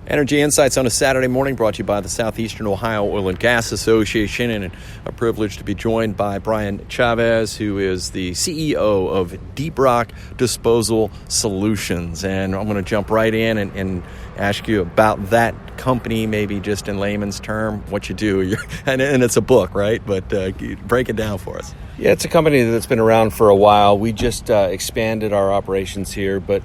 Energy Insights on a Saturday morning brought to you by the Southeastern Ohio Oil and Gas Association, and a privilege to be joined by Brian Chavez, who is the CEO of Deep Rock Disposal Solutions. And I'm going to jump right in and ask you about that company, maybe just in layman's term, what you do. And it's a book, right? But break it down for us. Yeah, it's a company that's been around for a while. We just expanded our operations here, but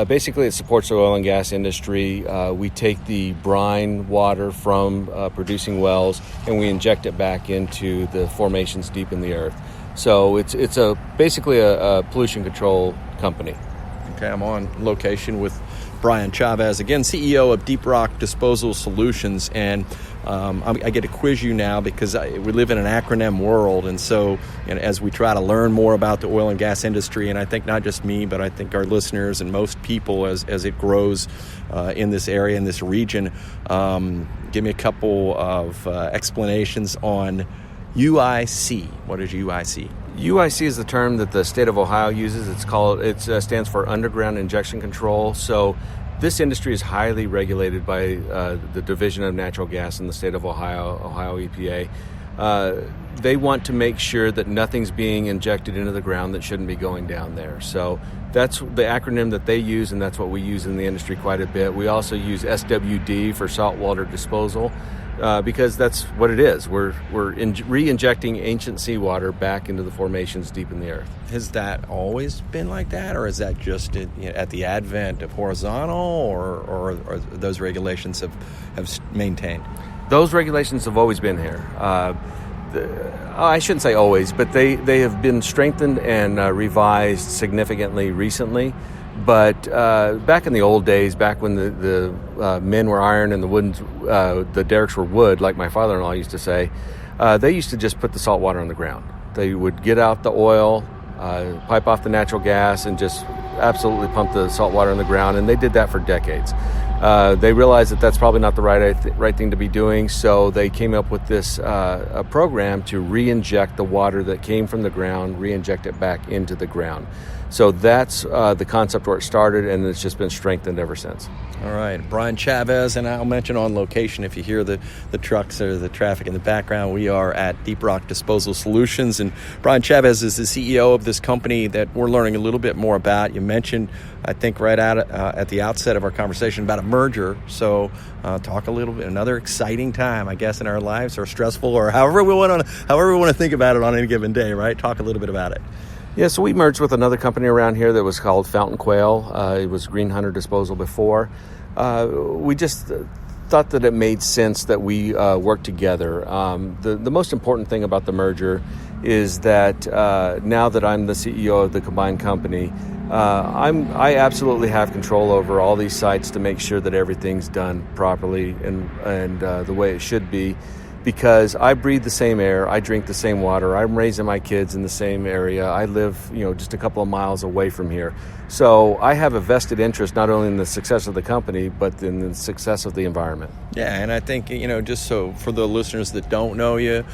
basically it supports the oil and gas industry. We take the brine water from producing wells and we inject it back into the formations deep in the earth. So it's basically a pollution control company. Okay, I'm on location with Brian Chavez, again, CEO of Deep Rock Disposal Solutions, and I get to quiz you now because we live in an acronym world, and so as we try to learn more about the oil and gas industry, and I think not just me, but I think our listeners and most people as it grows in this area, in this region, give me a couple of explanations on UIC. What is UIC? UIC is the term that the state of Ohio uses. It stands for Underground Injection Control. So this industry is highly regulated by the Division of Natural Gas in the state of Ohio EPA. They want to make sure that nothing's being injected into the ground that shouldn't be going down there. So that's the acronym that they use, and that's what we use in the industry quite a bit. We also use SWD for saltwater disposal. Because that's what it is. We're re-injecting ancient seawater back into the formations deep in the earth. Has that always been like that, or is that just at the advent of horizontal, or those regulations have maintained? Those regulations have always been here. I shouldn't say always, but they have been strengthened and revised significantly recently. But back in the old days, back when the men were iron and the derricks were wood, like my father-in-law used to say, they used to just put the salt water on the ground. They would get out the oil, pipe off the natural gas, and just absolutely pump the salt water on the ground. And they did that for decades. They realized that that's probably not the right thing to be doing, so they came up with this a program to re-inject the water that came from the ground, re-inject it back into the ground. So that's the concept where it started, and it's just been strengthened ever since. All right, Brian Chavez, and I'll mention on location, if you hear the trucks or the traffic in the background, we are at Deep Rock Disposal Solutions, and Brian Chavez is the CEO of this company that we're learning a little bit more about. You mentioned, I think, right at the outset of our conversation about a merger, so talk a little bit, another exciting time, I guess, in our lives, or stressful, or however we want to think about it on any given day, right? Talk a little bit about it. Yeah, so we merged with another company around here that was called Fountain Quail. It was Green Hunter Disposal before. We just thought that it made sense that we work together. The most important thing about the merger is that now that I'm the CEO of the combined company, I absolutely have control over all these sites to make sure that everything's done properly and the way it should be. Because I breathe the same air, I drink the same water, I'm raising my kids in the same area, I live, just a couple of miles away from here. So I have a vested interest not only in the success of the company, but in the success of the environment. Yeah, and I think, just so for the listeners that don't know you,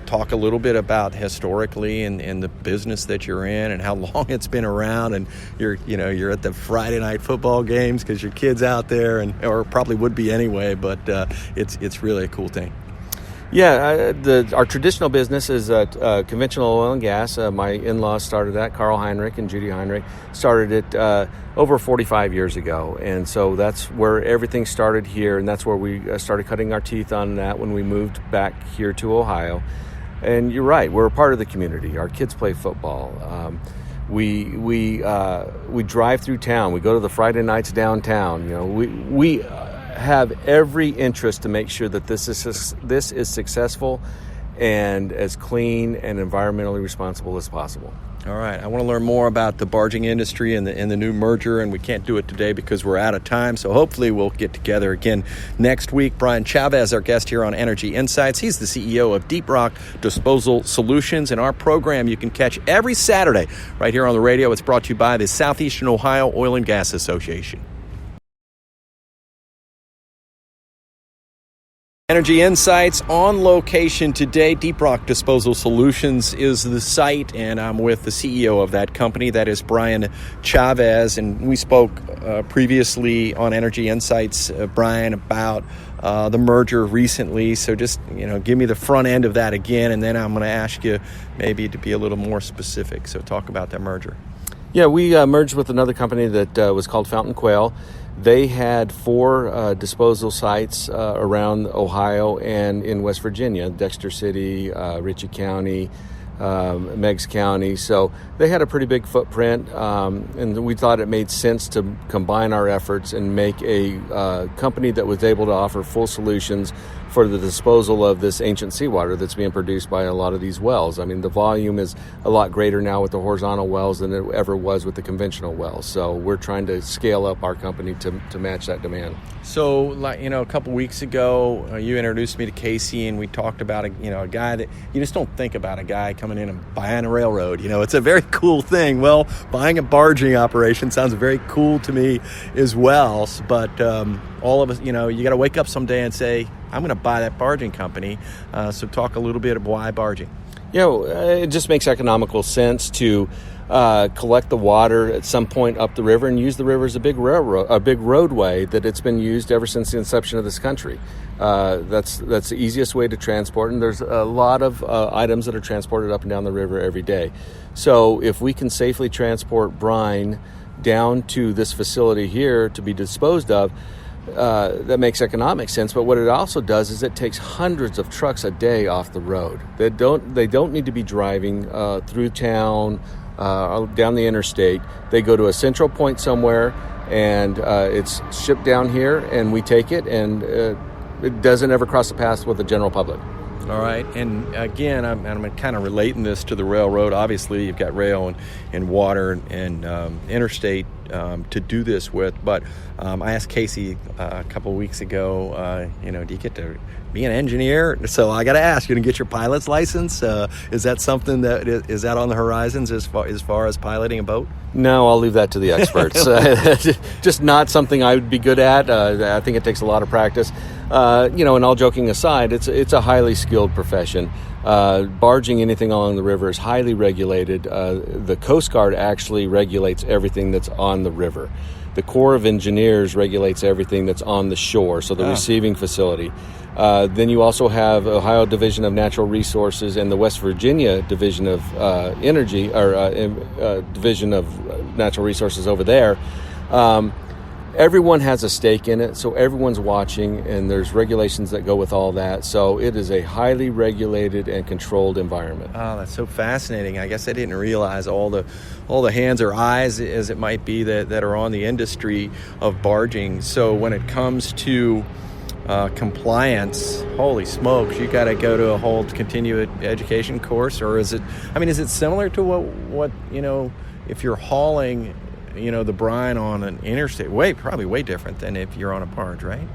talk a little bit about historically and the business that you're in and how long it's been around, and you're at the Friday night football games because your kid's out there, or probably would be anyway, but it's really a cool thing. Yeah, our traditional business is conventional oil and gas. My in-laws started that. Carl Heinrich and Judy Heinrich started it over 45 years ago. And so that's where everything started here, and that's where we started cutting our teeth on that when we moved back here to Ohio. And you're right, we're a part of the community. Our kids play football. We drive through town. We go to the Friday nights downtown. We have every interest to make sure that this is successful and as clean and environmentally responsible as possible. All right, I want to learn more about the barging industry and the new merger, and we can't do it today because we're out of time, so hopefully we'll get together again next week. Brian Chavez, our guest here on Energy Insights. He's the CEO of Deep Rock Disposal Solutions, and our program you can catch every Saturday right here on the radio. It's brought to you by the Southeastern Ohio Oil and Gas Association. Energy Insights on location today. Deep Rock Disposal Solutions is the site, and I'm with the CEO of that company. That is Brian Chavez, and we spoke previously on Energy Insights, Brian, about the merger recently. So just, give me the front end of that again, and then I'm going to ask you maybe to be a little more specific. So talk about that merger. Yeah, we merged with another company that was called Fountain Quail. They had 4 disposal sites around Ohio and in West Virginia, Dexter City, Ritchie County, Meigs County. So they had a pretty big footprint, and we thought it made sense to combine our efforts and make a company that was able to offer full solutions for the disposal of this ancient seawater that's being produced by a lot of these wells. I mean, the volume is a lot greater now with the horizontal wells than it ever was with the conventional wells. So we're trying to scale up our company to match that demand. So, a couple weeks ago, you introduced me to Casey, and we talked about a guy that you just don't think about, a guy coming in and buying a railroad. It's a very cool thing. Well, buying a barging operation sounds very cool to me as well. But all of us, you got to wake up someday and say, I'm going to buy that barging company. So talk a little bit of why barging. It just makes economical sense to collect the water at some point up the river and use the river as a big railroad, a big roadway that it's been used ever since the inception of this country. That's the easiest way to transport, and there's a lot of items that are transported up and down the river every day. So if we can safely transport brine down to this facility here to be disposed of, that makes economic sense. But what it also does is it takes hundreds of trucks a day off the road. They don't need to be driving through town, down the interstate. They go to a central point somewhere, and it's shipped down here, and we take it, and it doesn't ever cross the path with the general public. All right, and again, I'm kind of relating this to the railroad. Obviously, you've got rail and water and interstate to do this with. But I asked Casey a couple of weeks ago, do you get to be an engineer? So I got to ask, you to get your pilot's license? Is that something that is that on the horizons as far as piloting a boat? No, I'll leave that to the experts. Just not something I would be good at. I think it takes a lot of practice. And all joking aside, it's a highly skilled profession. Barging anything along the river is highly regulated. The Coast Guard actually regulates everything that's on the river. The Corps of Engineers regulates everything that's on the shore, so the receiving facility. Then you also have Ohio Division of Natural Resources and the West Virginia Division of Energy, or Division of Natural Resources over there. Everyone has a stake in it, so everyone's watching, and there's regulations that go with all that. So it is a highly regulated and controlled environment. Oh, that's so fascinating. I guess I didn't realize all the hands or eyes, as it might be, that are on the industry of barging. So when it comes to compliance, holy smokes, you got to go to a whole continuing education course, or is it similar to what if you're hauling the brine on an interstate? Probably way different than if you're on a barge, right?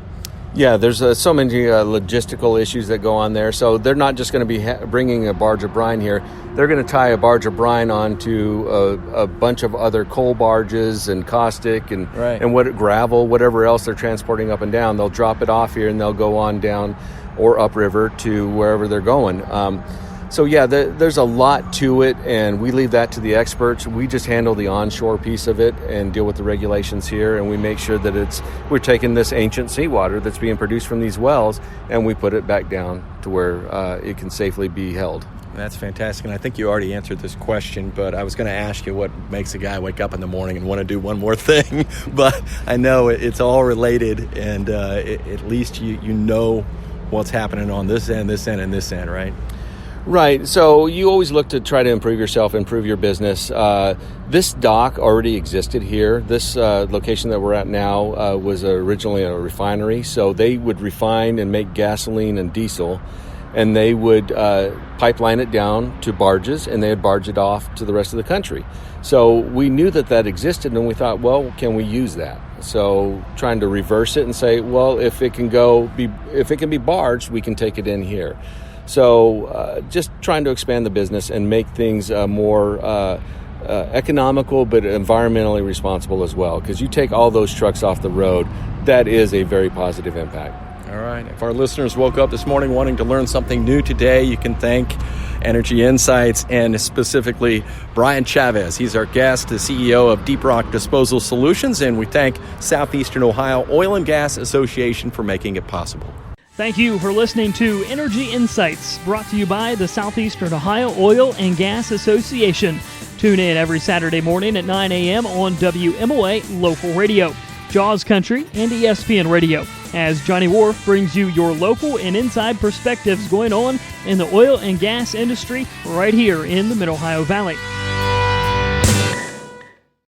Yeah, there's so many logistical issues that go on there. So they're not just going to be bringing a barge of brine here. They're going to tie a barge of brine onto a bunch of other coal barges and caustic and gravel, whatever else they're transporting up and down. They'll drop it off here, and they'll go on down or upriver to wherever they're going. So there's a lot to it, and we leave that to the experts. We just handle the onshore piece of it and deal with the regulations here, and we make sure that we're taking this ancient seawater that's being produced from these wells, and we put it back down to where it can safely be held. That's fantastic, and I think you already answered this question, but I was going to ask you what makes a guy wake up in the morning and want to do one more thing, but I know it's all related, and at least you know what's happening on this end, and this end, right? Right. So you always look to try to improve yourself, improve your business. This dock already existed here. This location that we're at now was originally a refinery. So they would refine and make gasoline and diesel, and they would pipeline it down to barges, and they would barge it off to the rest of the country. So we knew that existed, and we thought, well, can we use that? So trying to reverse it and say, well, if it can be barged, we can take it in here. So just trying to expand the business and make things more economical but environmentally responsible as well. Because you take all those trucks off the road, that is a very positive impact. All right. If our listeners woke up this morning wanting to learn something new today, you can thank Energy Insights and specifically Brian Chavez. He's our guest, the CEO of Deep Rock Disposal Solutions, and we thank Southeastern Ohio Oil and Gas Association for making it possible. Thank you for listening to Energy Insights, brought to you by the Southeastern Ohio Oil and Gas Association. Tune in every Saturday morning at 9 a.m. on WMOA Local Radio, JAWS Country, and ESPN Radio, as Johnny Wharf brings you your local and inside perspectives going on in the oil and gas industry right here in the Mid-Ohio Valley.